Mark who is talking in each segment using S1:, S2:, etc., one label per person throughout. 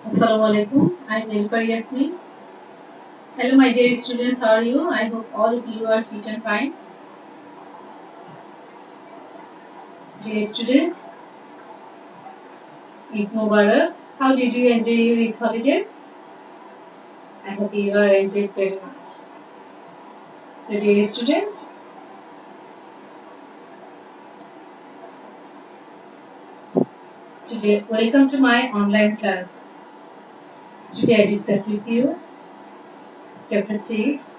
S1: Assalamualaikum. I'm Nilpar Yasmin. Hello, my dear students. How are you? I hope all of you are fit and fine. Dear students, Eid Mubarak. How did you enjoy your Eid holiday? I hope you are enjoyed very much. So, dear students, today welcome to my online class. Today I discuss with you Chapter 6,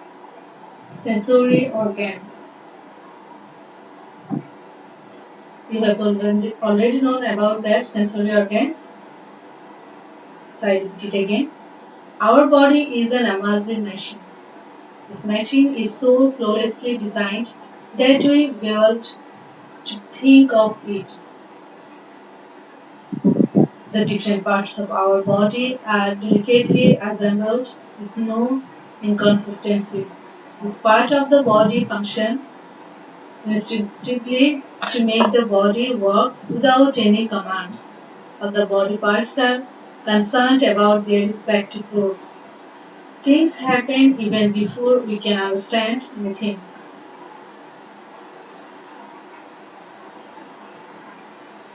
S1: Sensory Organs. You have already known about that sensory organs. So I repeat it again. Our body is an amazing machine. This machine is so flawlessly designed that we fail to think of it. The different parts of our body are delicately assembled with no inconsistency. This part of the body function instinctively to make the body work without any commands. All the body parts are concerned about their respective roles. Things happen even before we can understand anything.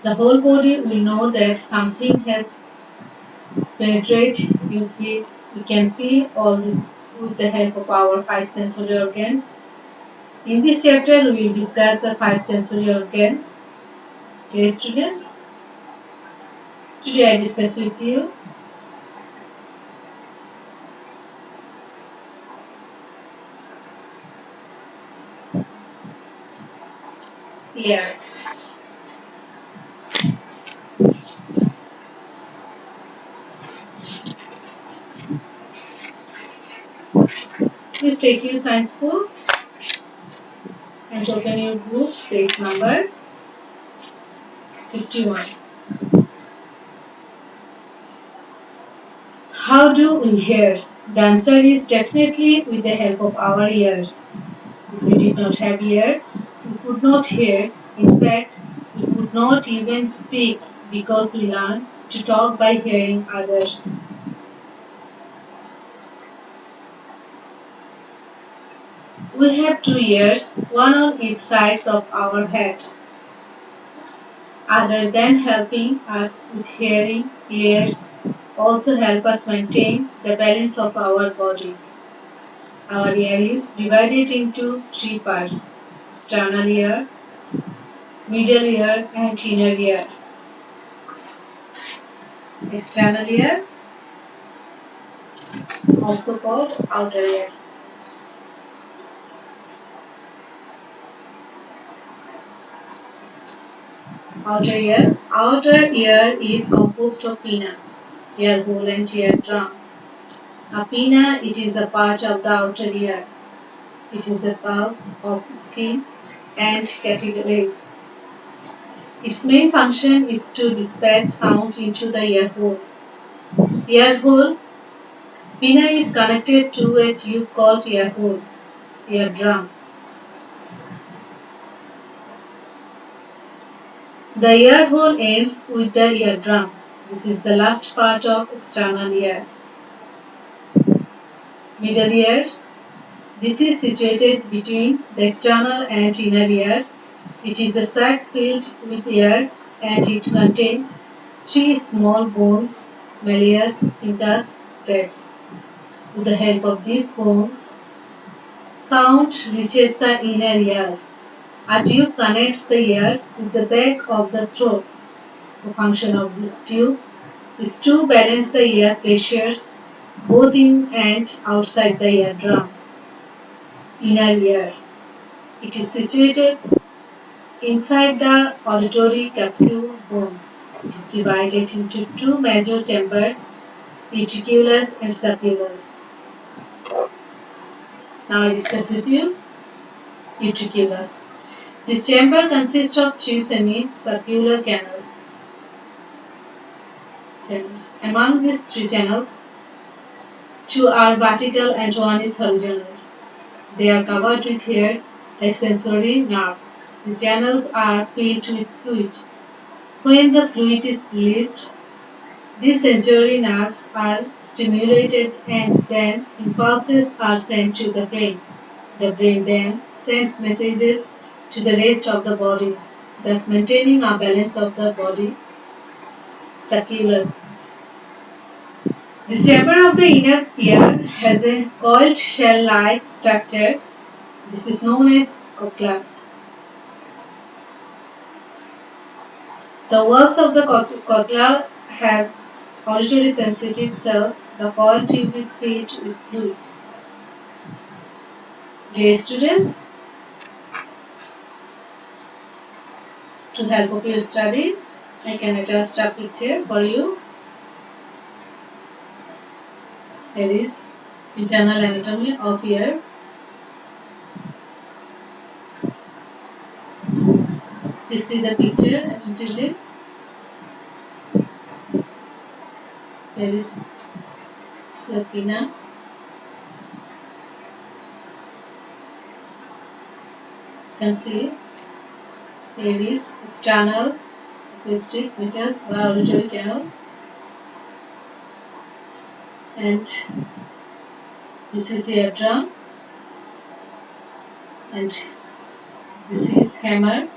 S1: The whole body will know that something has penetrated you. We can feel all this with the help of our five sensory organs. In this chapter, we will discuss the five sensory organs. Dear students, today I discuss with you ear. Please take your science book and open your book, page number 51. How do we hear? The answer is definitely with the help of our ears. If we did not have ear, we could not hear. In fact, we could not even speak because we learn to talk by hearing others. We have two ears, one on each side of our head. Other than helping us with hearing, ears also help us maintain the balance of our body. Our ear is divided into three parts: external ear, middle ear, and inner ear. External ear, also called outer ear. Outer ear is composed of pinna, ear hole and eardrum. A pinna, it is a part of the outer ear. It is a bulb of skin and cartilage. Its main function is to dispatch sound into the ear hole. Ear hole, pinna is connected to a tube called ear hole, eardrum. The ear hole ends with the eardrum. This is the last part of external ear. Middle ear. This is situated between the external and inner ear. It is a sac filled with air and it contains three small bones, malleus, incus, stapes. With the help of these bones, sound reaches the inner ear. A tube connects the ear with the back of the throat. The function of this tube is to balance the ear pressures both in and outside the eardrum. Inner ear. It is situated inside the auditory capsule bone. It is divided into two major chambers, utriculus and sulculus. Now I discuss with you utriculus. This chamber consists of three semicircular canals. Among these three channels, two are vertical and one is horizontal. They are covered with hair like sensory nerves. These channels are filled with fluid. When the fluid is released, These sensory nerves are stimulated and then impulses are sent to the brain. The brain then sends messages to the rest of the body, thus maintaining a balance of the body circulus. This chamber of the inner ear has a coiled shell-like structure. This is known as cochlea. The walls of the cochlea have auditory sensitive cells. The coiled tube is filled with fluid. Dear students, to help of your study, I can adjust a picture for you. Here is internal anatomy of ear. Please see the picture attentively. Here is sapina. You can see here is external acoustic meatus or auditory canal, and this is eardrum, and this is hammer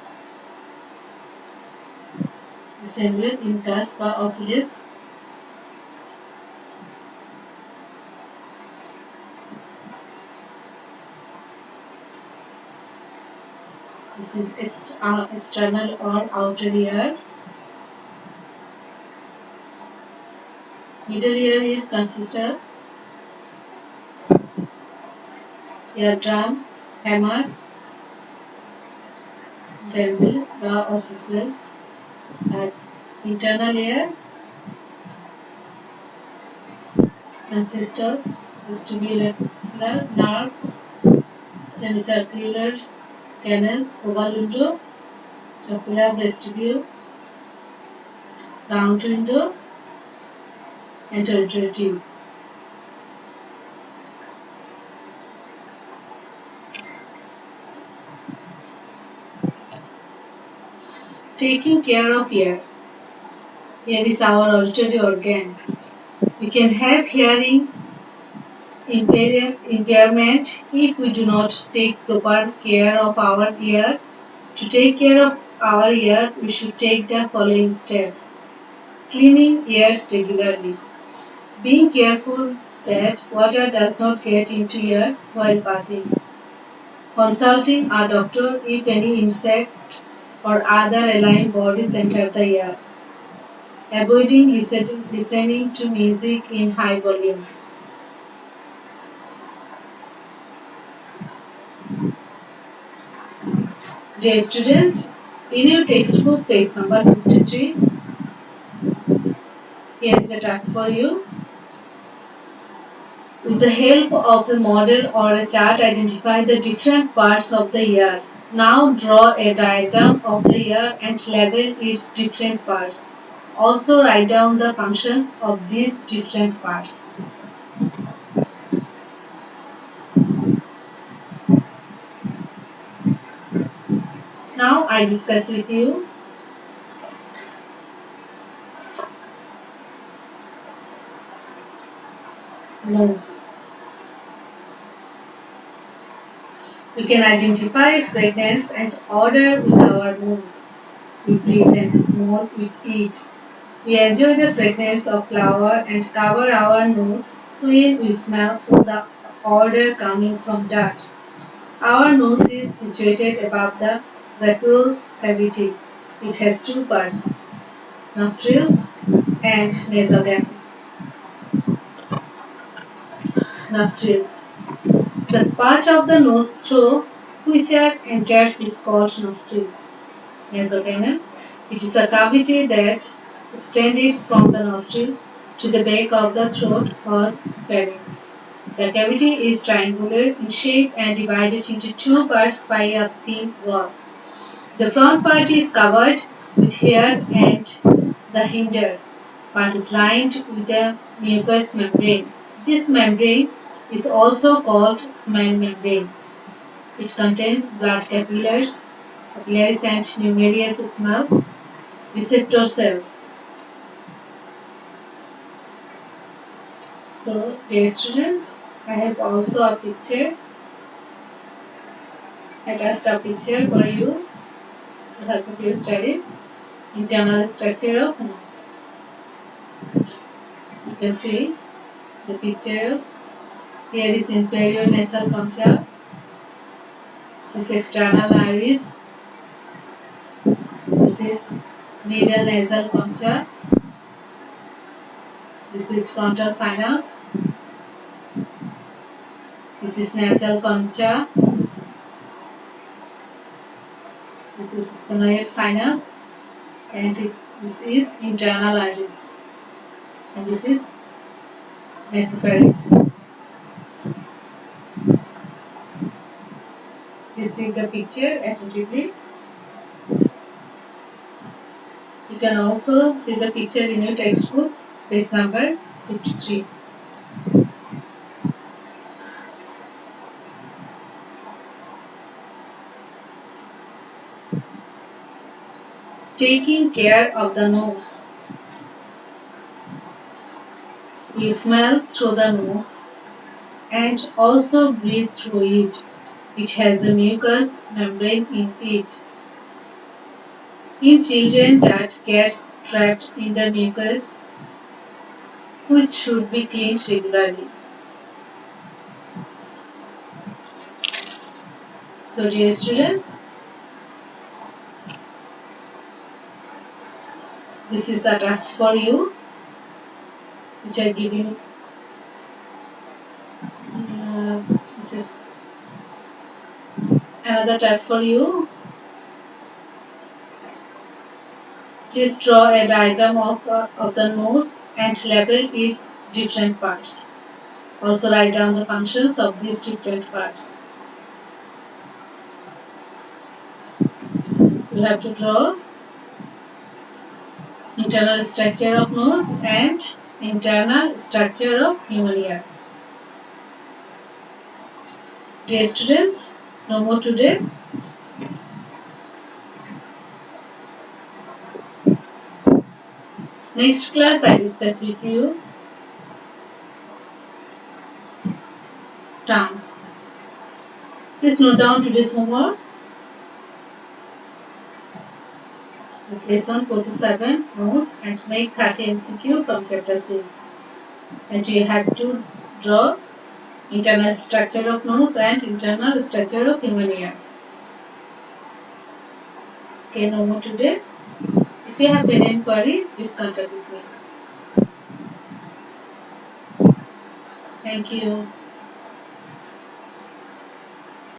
S1: assembled in cusp or oscillus. This is external or outer ear. Middle ear is consists of eardrum, hammer, temple, or oscillus. And internal ear consists of vestibular nerves, semicircular canals, oval window, jocular vestibule, round window, and auditory tube. Taking care of ear. Ear is our auditory organ. We can have hearing impairment if we do not take proper care of our ear. To take care of our ear, we should take the following steps. Cleaning ears regularly. Being careful that water does not get into ear while bathing. Consulting a doctor if any insect or other alien bodies enter the ear. Avoiding listening to music in high volume. Dear students, in your textbook page number 53, here is a task for you. With the help of a model or a chart, identify the different parts of the ear. Now draw a diagram of the ear and label its different parts. Also write down the functions of these different parts. Now I discuss with you nose. We can identify fragrance and odor with our nose. We breathe and smell with it. We enjoy the fragrance of flower and cover our nose when we smell the odor coming from dirt. Our nose is situated above the vacuole cavity. It has two parts, nostrils and nasal gap. Nostrils. The part of the nose through which air enters is called nostrils. Nasal canal. It is a cavity that extends from the nostril to the back of the throat or pharynx. The cavity is triangular in shape and divided into two parts by a thin wall. The front part is covered with hair and the hinder part is lined with a mucous membrane. This membrane is also called smell membrane. It contains blood capillaries and numerous smell receptor cells. So, dear students, I have also a picture, attached a picture for you to help with your studies. Internal structure of nose. You can see the picture. Here is inferior nasal concha. This is external iris. This is middle nasal concha. This is frontal sinus. This is nasal concha. This is sphenoid sinus. And this is internal iris. And this is nasopharynx. You see the picture attentively. You can also see the picture in your textbook, page number 53. Taking care of the nose. We smell through the nose and also breathe through it, which has a mucous membrane in it. In children, that gets trapped in the mucus, which should be cleaned regularly. So, dear students, this is a task for you, which I give you. This is another task for you. Please draw a diagram of the nose and label its different parts. Also write down the functions of these different parts. You have to draw internal structure of nose and internal structure of human ear. Dear students, no more today. Next class I discuss with you tongue. Please note down today's homework. Lesson 4 to 7 notes and make 30 MCQ from chapter 6. And you have to draw internal structure of nose and internal structure of human ear. Okay, no more today. If you have any inquiry, please contact with me. Thank you.